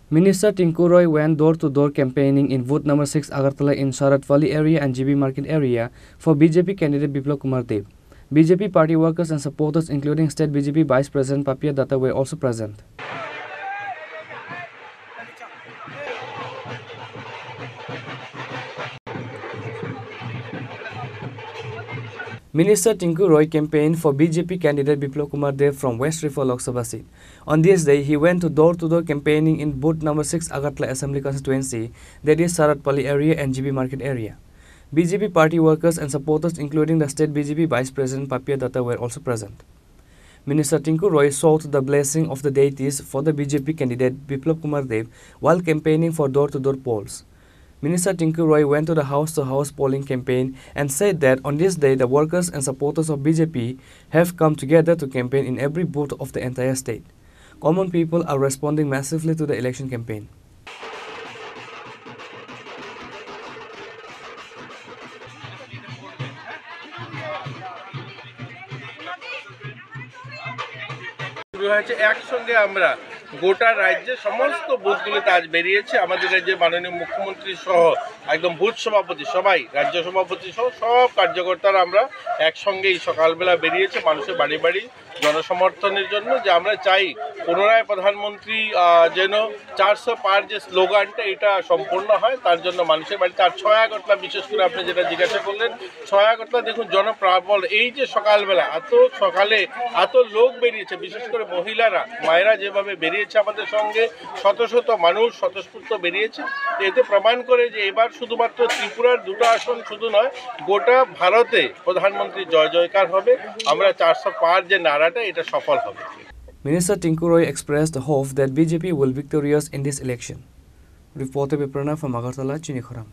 Minister Tinku Roy went door-to-door campaigning in Booth number 6 Agartala in Sharat Valley area and GB Market area for BJP candidate Biplab Kumar Dev. BJP party workers and supporters including State BJP Vice President Papia Datta were also present. Minister Tinku Roy campaigned for BJP candidate Biplab Kumar Dev from West River Lok Sabha seat. On this day, he went to door-to-door campaigning in Booth number 6 Agartala Assembly constituency, that is Saratpalli area and GB Market area. BJP party workers and supporters including the State BJP Vice President Papia Datta were also present. Minister Tinku Roy sought the blessing of the deities for the BJP candidate Biplab Kumar Dev while campaigning for door-to-door polls. Minister Tinku Roy went to the house-to-house polling campaign and said that on this day the workers and supporters of BJP have come together to campaign in every booth of the entire state. Common people are responding massively to the election campaign. শুরু হয়েছে একসঙ্গে আমরা গোটা রাজ্যে সমস্ত বুথগুলিতে আজ বেরিয়েছে আমাদের রাজ্যের মাননীয় মুখ্যমন্ত্রী সহ একদম বুথ সভাপতি সবাই রাজ্য সভাপতি সহ সব কার্যকর্তারা আমরা একসঙ্গে এই সকালবেলা বেরিয়েছে মানুষের বাড়ি বাড়ি জনসমর্থনের জন্য যে আমরা চাই পুনরায় প্রধানমন্ত্রী যেন 400 পার যে স্লোগানটা এটা সম্পূর্ণ হয় তার জন্য মানুষের বাড়িতে আর ছয় আগরতলা বিশেষ করে আপনি যেটা জিজ্ঞাসা করলেন ছয় আগরতলা দেখুন জনপ্রাবল এই যে সকালবেলা এত সকালে এত লোক বেরিয়েছে বিশেষ করে মহিলারা মায়েরা যেভাবে বেরিয়েছে আমাদের সঙ্গে শত শত মানুষ স্বতঃস্ফূর্ত বেরিয়েছে এতে প্রমাণ করে যে এবার শুধুমাত্র ত্রিপুরার দুটো আসন শুধু নয় গোটা ভারতে প্রধানমন্ত্রী জয় জয়কার হবে আমরা 400 পার যে নারাটা এটা সফল হবে Minister Tinku Roy expressed the hope that BJP will be victorious in this election. Reporter by Pranav from Agartala, Chinikhoram.